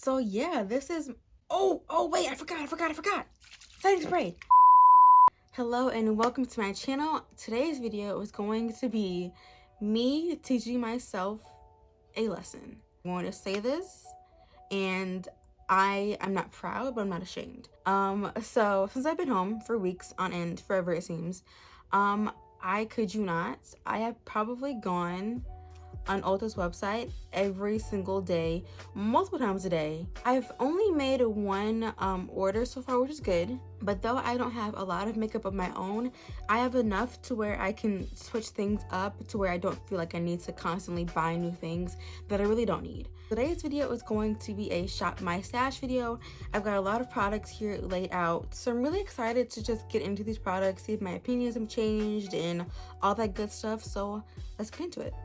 So yeah, this is, oh wait, I forgot. Setting spray. Hello and welcome to my channel. Today's video is going to be me teaching myself a lesson. I'm going to say this, and I'm not proud, but I'm not ashamed. So since I've been home for weeks on end, forever it seems, I kid you not, I have probably gone on Ulta's website every single day, multiple times a day. I've only made one order so far, which is good, but though I don't have a lot of makeup of my own, I have enough to where I can switch things up to where I don't feel like I need to constantly buy new things that I really don't need. Today's video is going to be a shop my stash video. I've got a lot of products here laid out, so I'm really excited to just get into these products, see if my opinions have changed and all that good stuff. So let's get into it.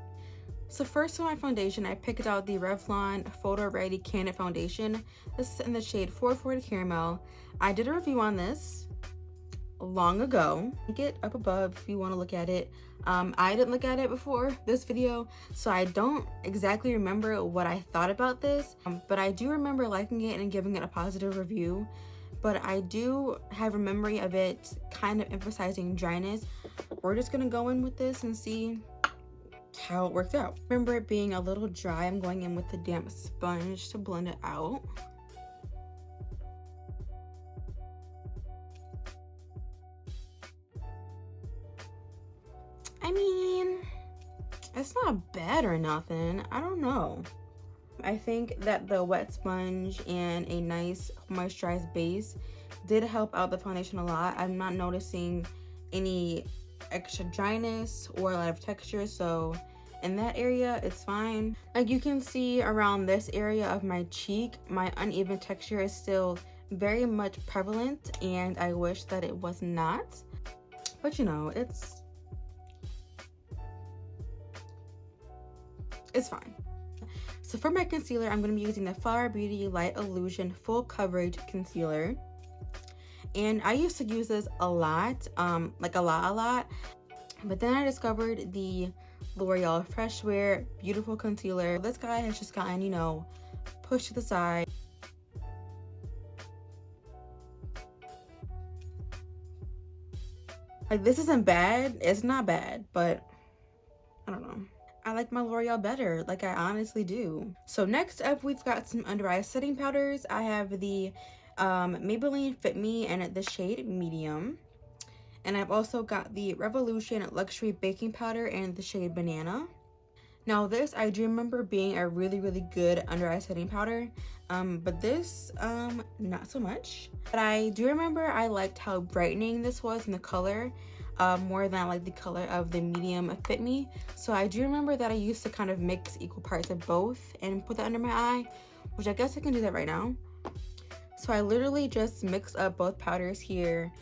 So first for my foundation, I picked out the Revlon PhotoReady Candid foundation. This is in the shade 440 Caramel. I did a review on this long ago. Link it up above if you want to look at it. I didn't look at it before this video, so I don't exactly remember what I thought about this, but I do remember liking it and giving it a positive review. But I do have a memory of it kind of emphasizing dryness. We're just gonna go in with this and see how it worked out. Remember it being a little dry. I'm going in with the damp sponge to blend it out. I mean, it's not bad or nothing. I don't know. I think that the wet sponge and a nice moisturized base did help out the foundation a lot. I'm not noticing any extra dryness or a lot of texture, so in that area it's fine. Like you can see around this area of my cheek, my uneven texture is still very much prevalent, and I wish that it was not, but you know, it's fine. So for my concealer, I'm going to be using the PhotoReady Light Illusion Full Coverage Concealer. And I used to use this a lot, like a lot. But then I discovered the L'Oreal Fresh Wear Beautiful Concealer. This guy has just gotten, you know, pushed to the side. Like, this isn't bad. It's not bad, but I don't know. I like my L'Oreal better, like I honestly do. So next up, we've got some under eye setting powders. I have the Maybelline Fit Me in the shade Medium. And I've also got the Revolution Luxury Baking Powder in the shade Banana. Now this, I do remember being a really good under eye setting powder. But this, not so much. But I do remember I liked how brightening this was in the color. More than like the color of the Medium Fit Me. So I do remember that I used to kind of mix equal parts of both and put that under my eye, which I guess I can do that right now. So I literally just mix up both powders here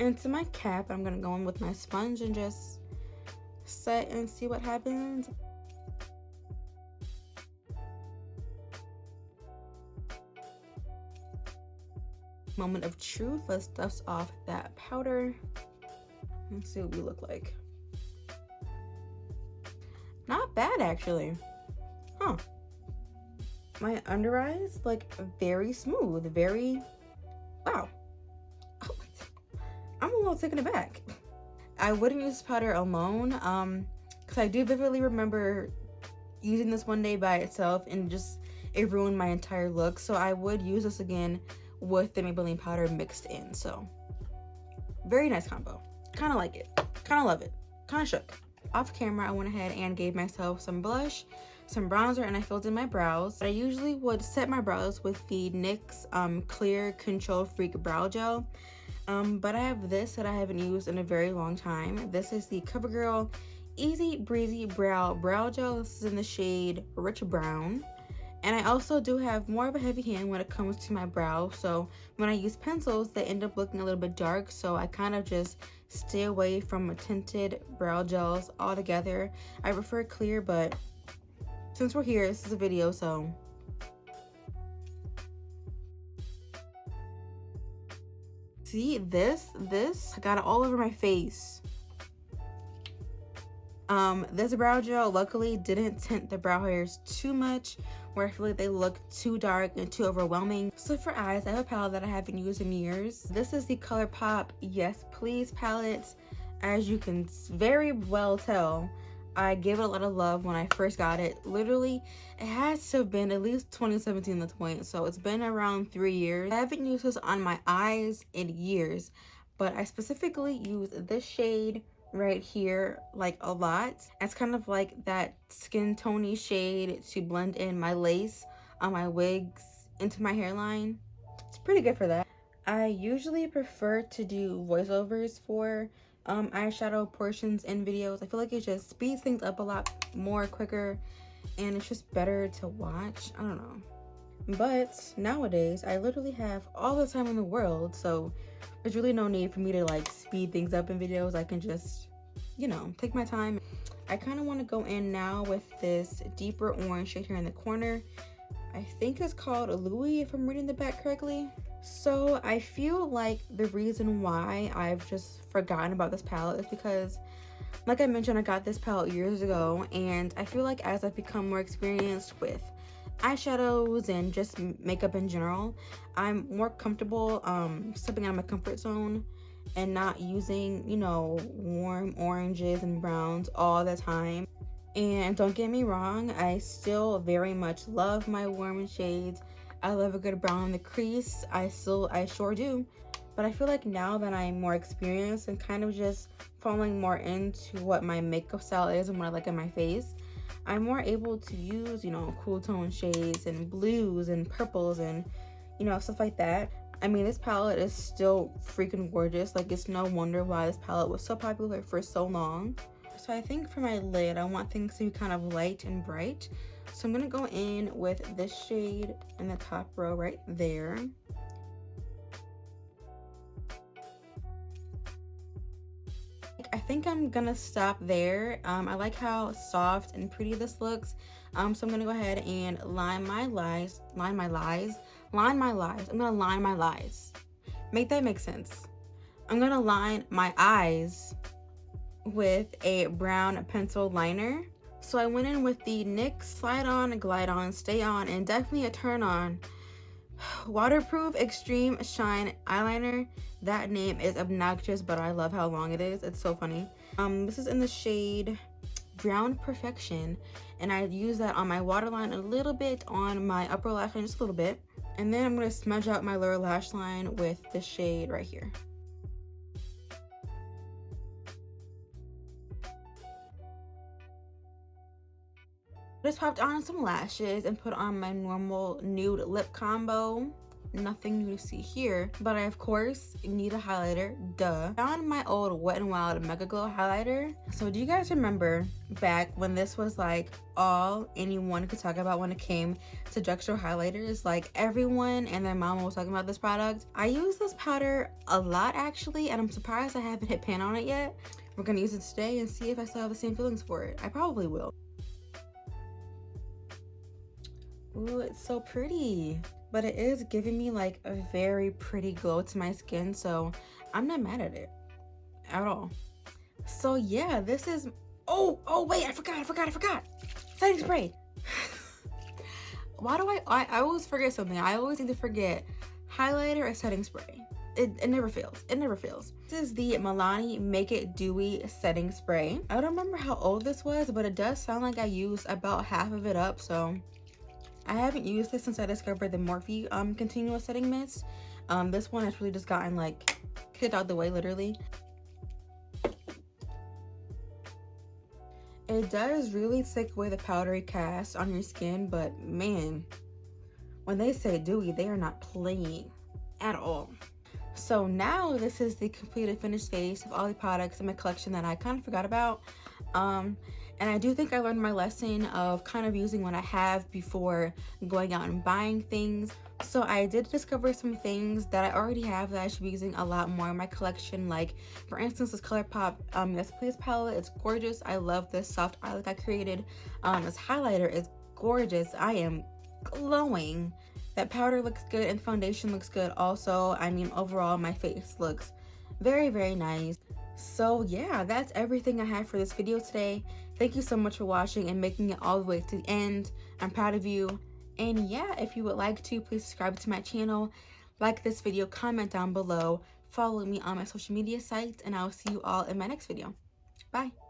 into my cap. I'm gonna go in with my sponge and just set and see what happens. Moment of truth. Let's dust off that powder. Let's see what we look like. Not bad, actually. Huh. My under eyes, like, very smooth. Very, wow. Oh, I'm a little taken aback. I wouldn't use this powder alone, because I do vividly remember using this one day by itself and just, it ruined my entire look. So I would use this again with the Maybelline powder mixed in. So, very nice combo. Kind of like it, kind of love it, kind of shook. Off camera, I went ahead and gave myself some blush, some bronzer, and I filled in my brows. I usually would set my brows with the NYX Clear Control Freak Brow Gel, but I have this that I haven't used in a very long time. This is the CoverGirl Easy Breezy Brow Gel. This is in the shade Rich Brown. And I also do have more of a heavy hand when it comes to my brow, so when I use pencils, they end up looking a little bit dark, so I kind of just stay away from tinted brow gels altogether. I prefer clear, but since we're here, this is a video, so. See, this, I got it all over my face. This brow gel luckily didn't tint the brow hairs too much, where I feel like they look too dark and too overwhelming. So for eyes, I have a palette that I haven't used in years. This is the ColourPop Yes Please palette. As you can very well tell, I gave it a lot of love when I first got it. Literally, it has to have been at least 2017 at this point, so it's been around 3 years. I haven't used this on my eyes in years, but I specifically use this shade right here like a lot. It's kind of like that skin tony shade to blend in my lace on my wigs into my hairline. It's pretty good for that. I usually prefer to do voiceovers for eyeshadow portions in videos. I feel like it just speeds things up a lot more quicker and it's just better to watch. I don't know. But nowadays, I literally have all the time in the world, so there's really no need for me to like speed things up in videos. I can just, you know, take my time. I kind of want to go in now with this deeper orange shade here in the corner. I think it's called Dewy, if I'm reading the back correctly. So I feel like the reason why I've just forgotten about this palette is because, like I mentioned, I got this palette years ago, and I feel like as I've become more experienced with eyeshadows and just makeup in general, I'm more comfortable stepping out of my comfort zone and not using, you know, warm oranges and browns all the time. And don't get me wrong, I still very much love my warm shades. I love a good brown in the crease. I sure do. But I feel like now that I'm more experienced and kind of just falling more into what my makeup style is and what I like on my face, I'm more able to use, you know, cool tone shades and blues and purples and, you know, stuff like that. I mean, this palette is still freaking gorgeous. Like, it's no wonder why this palette was so popular for so long. So I think for my lid, I want things to be kind of light and bright. So I'm going to go in with this shade in the top row right there. I think I'm going to stop there. I like how soft and pretty this looks. So I'm going to go ahead and line my lies. I'm going to line my lies. Make that make sense. I'm going to line my eyes with a brown pencil liner. So I went in with the NYX Slide On, Glide On, Stay On, and definitely a Turn On Waterproof Extreme Shine Eyeliner. That name is obnoxious, but I love how long it is. It's so funny. This is in the shade Brown Perfection, and I use that on my waterline a little bit, on my upper lash line just a little bit, and then I'm going to smudge out my lower lash line with this shade right here. Just popped on some lashes and put on my normal nude lip combo. Nothing new to see here, but I of course need a highlighter, duh. Found my old Wet n Wild MegaGlo highlighter. So do you guys remember back when this was like all anyone could talk about when it came to drugstore highlighters? Like, everyone and their mama was talking about this product. I use this powder a lot actually, and I'm surprised I haven't hit pan on it yet. We're gonna use it today and see if I still have the same feelings for it. I probably will. Ooh, it's so pretty. But it is giving me like a very pretty glow to my skin, so I'm not mad at it at all. So yeah, this is, oh wait, I forgot. Setting spray. Why do I always forget something? I always need to forget highlighter or setting spray. It never fails. It never fails. This is the Milani Make It Dewy Setting Spray. I don't remember how old this was, but it does sound like I used about half of it up, so I haven't used this since I discovered the Morphe continuous setting mist. This one has really just gotten like kicked out the way, literally. It does really take away the powdery cast on your skin, but man, when they say dewy, they are not playing at all. So now this is the completed finished face of all the products in my collection that I kind of forgot about. And I do think I learned my lesson of kind of using what I have before going out and buying things. So I did discover some things that I already have that I should be using a lot more in my collection. Like, for instance, this ColourPop Yes Please palette. It's gorgeous. I love this soft eye look I created. This highlighter is gorgeous. I am glowing. That powder looks good and foundation looks good also. I mean, overall, my face looks very, very nice. So yeah, that's everything I had for this video today. Thank you so much for watching and making it all the way to the end. I'm proud of you, And yeah, if you would like to, please subscribe to my channel, like this video, comment down below, follow me on my social media sites, and I'll see you all in my next video. Bye.